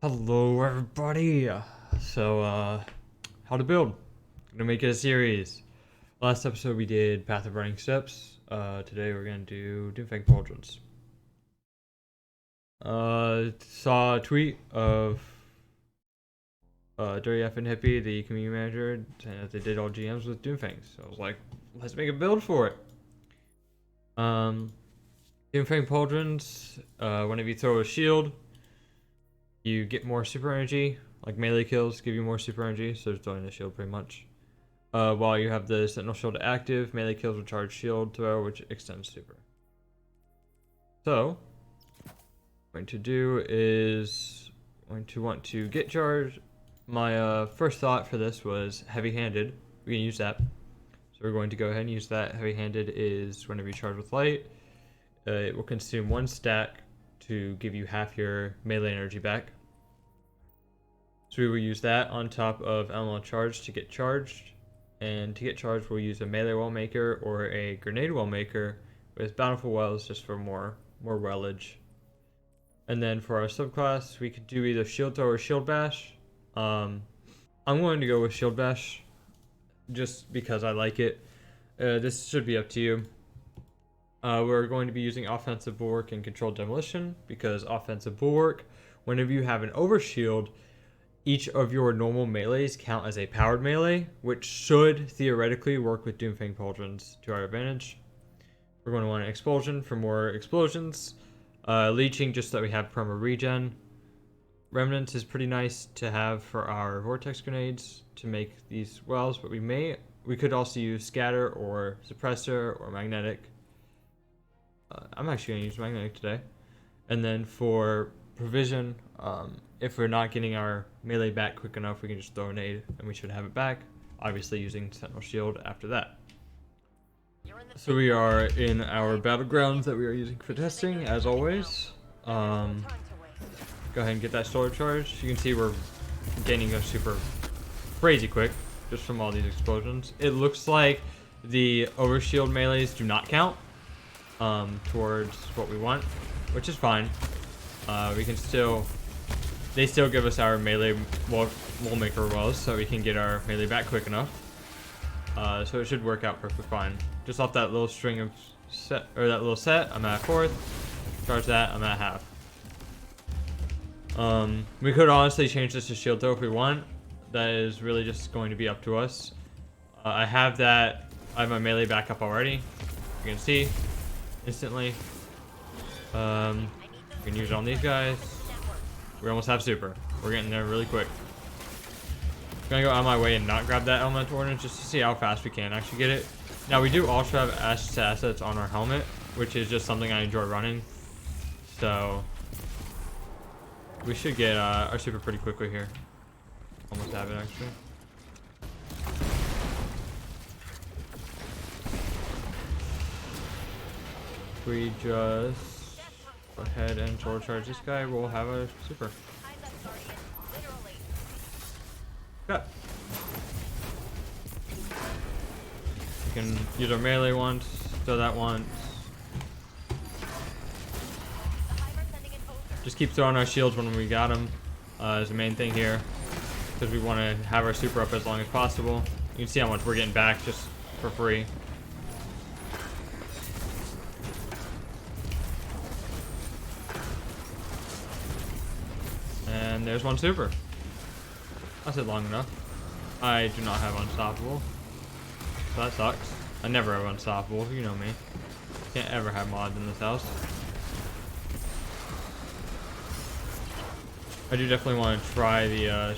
Hello everybody. How to build. Gonna make it a series. Last episode we did Path of Running Steps. Today we're gonna do Doomfang Pauldrons. Saw a tweet of Dirty F and Hippie, the community manager, saying that they did all GMs with Doomfang. So I was like, let's make a build for it. Doomfang Pauldrons, whenever you throw a shield, you get more super energy. Like melee kills give you more super energy, so just throwing the shield pretty much. While you have the Sentinel Shield active, melee kills will charge shield throw, which extends super. So, what I'm going to do is going to want to get charged. My first thought for this was heavy-handed. We can use that. So we're going to go ahead and use that. Heavy-handed is whenever you charge with light, it will consume one stack to give you half your melee energy back. So we will use that on top of elemental charge to get charged. And to get charged, we'll use a melee wall maker or a grenade wall maker with bountiful wells just for more wellage. And then for our subclass, we could do either shield throw or shield bash. I'm going to go with shield bash just because I like it. This should be up to you. We're going to be using offensive bulwark and controlled demolition because offensive bulwark, whenever you have an overshield, each of your normal melees count as a powered melee, which should theoretically work with Doomfang Pauldrons to our advantage. We're going to want an expulsion for more explosions. Leeching just so that we have promo regen. Remnants is pretty nice to have for our vortex grenades to make these wells, but we could also use scatter or suppressor or magnetic. I'm actually going to use magnetic today. And then for provision, if we're not getting our melee back quick enough, we can just throw a nade and we should have it back. Obviously using Sentinel Shield after that. So we are in our battlegrounds that we are using for testing, as always. Go ahead and get that solar charge. You can see we're gaining a super crazy quick just from all these explosions. It looks like the overshield melees do not count towards what we want, which is fine. They still give us our melee wall maker wells, so we can get our melee back quick enough. So it should work out perfectly fine. Just off that little string of set, or that little set, I'm at fourth. Charge that, I'm at half. We could honestly change this to shield throw if we want. That is really just going to be up to us. I have my melee back up already. You can see instantly. We can use it on these guys. We almost have super. We're getting there really quick. I'm gonna go out of my way and not grab that elemental ordnance just to see how fast we can actually get it. Now we do also have assets on our helmet, which is just something I enjoy running. So we should get our super pretty quickly here. Almost have it actually. We just go ahead and solar charge this guy, we'll have a super. Got. We can use our melee once, throw that once. Just keep throwing our shields when we got them is the main thing here, because we want to have our super up as long as possible. You can see how much we're getting back just for free. And there's one super. I said long enough. I do not have unstoppable, so that sucks. I never have unstoppable, you know me. Can't ever have mods in this house. I do definitely want to try the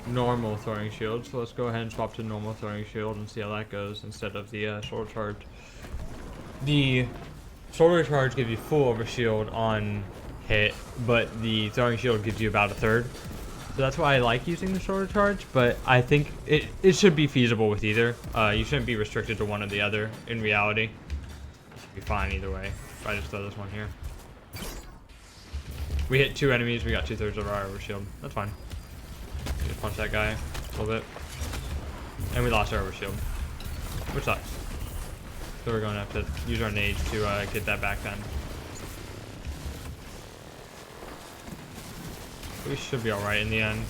normal throwing shield, so let's go ahead and swap to normal throwing shield and see how that goes instead of the shoulder charge. The shoulder charge gives you full overshield on hit, but the throwing shield gives you about a third. So that's why I like using the shoulder charge, but I think it should be feasible with either. You shouldn't be restricted to one or the other in reality. It should be fine either way. If I just throw this one here. We hit 2 enemies, we got 2/3 of our overshield. That's fine. Just punch that guy a little bit. And we lost our overshield, which sucks. So we're going to have to use our nades to get that back then. we should be alright in the end.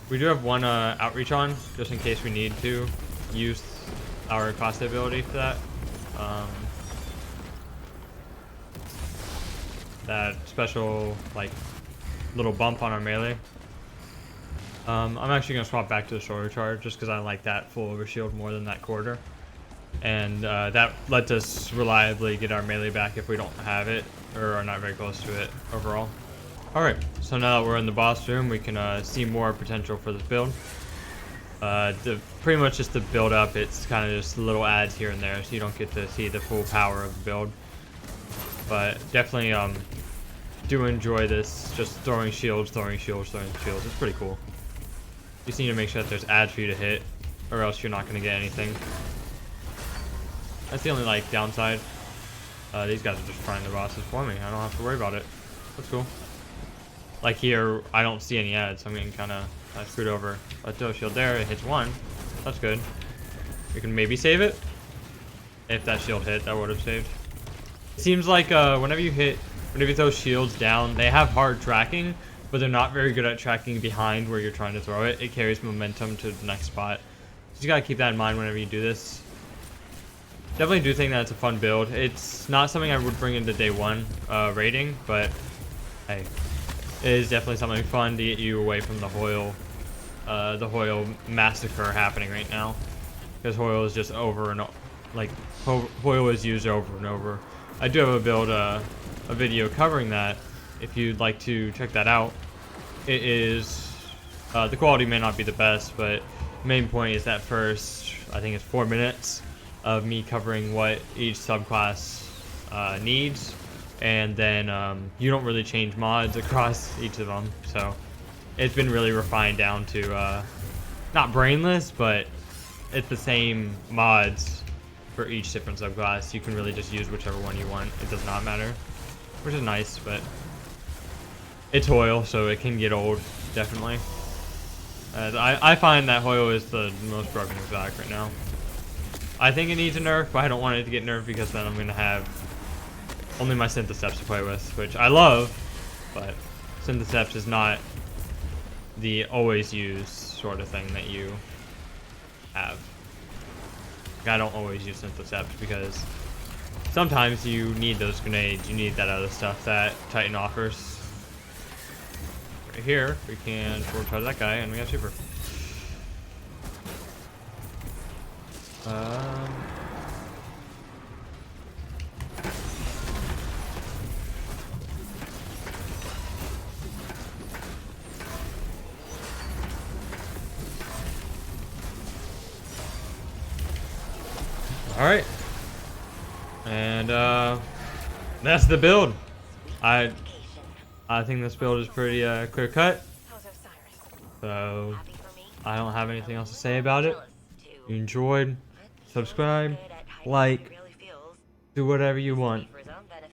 We do have one outreach on, just in case we need to use our class ability for that. That special, like, little bump on our melee. I'm actually going to swap back to the shoulder charge just because I like that full overshield more than that quarter. And that lets us reliably get our melee back if we don't have it or are not very close to it overall. Alright, so now that we're in the boss room, we can see more potential for this build. Pretty much just the build up, it's kind of just little adds here and there, so you don't get to see the full power of the build. But definitely do enjoy this, just throwing shields, throwing shields, throwing shields. It's pretty cool. You just need to make sure that there's adds for you to hit, or else you're not going to get anything. That's the only like downside. These guys are just trying the bosses for me. I don't have to worry about it. That's cool. Like here, I don't see any adds, so I'm getting kind of screwed over. But throw a shield there, it hits one. That's good. We can maybe save it. If that shield hit, that would have saved. It seems like whenever you throw shields down, they have hard tracking, but they're not very good at tracking behind where you're trying to throw it. It carries momentum to the next spot. So you gotta keep that in mind whenever you do this. Definitely do think that it's a fun build. It's not something I would bring into day one rating, but hey, it is definitely something fun to get you away from the Hoyle massacre happening right now. Because Hoyle is just over and like Hoyle is used over and over. I do have a build, a video covering that. If you'd like to check that out, it is the quality may not be the best, but the main point is that first, I think it's 4 minutes of me covering what each subclass needs, and then you don't really change mods across each of them, so it's been really refined down to not brainless, but it's the same mods for each different subclass. You can really just use whichever one you want. It does not matter, which is nice, but it's Hoyle, so it can get old, definitely. I find that Hoyle is the most broken exotic right now. I think it needs a nerf, but I don't want it to get nerfed because then I'm going to have only my Syntheseps to play with, which I love, but Syntheseps is not the always use sort of thing that you have. I don't always use Syntheseps because sometimes you need those grenades, you need that other stuff that Titan offers. Right here, we can forward charge that guy, and we got super. Alright. And that's the build. I think this build is pretty clear cut. So I don't have anything else to say about it. If you enjoyed, subscribe, like, do whatever you want.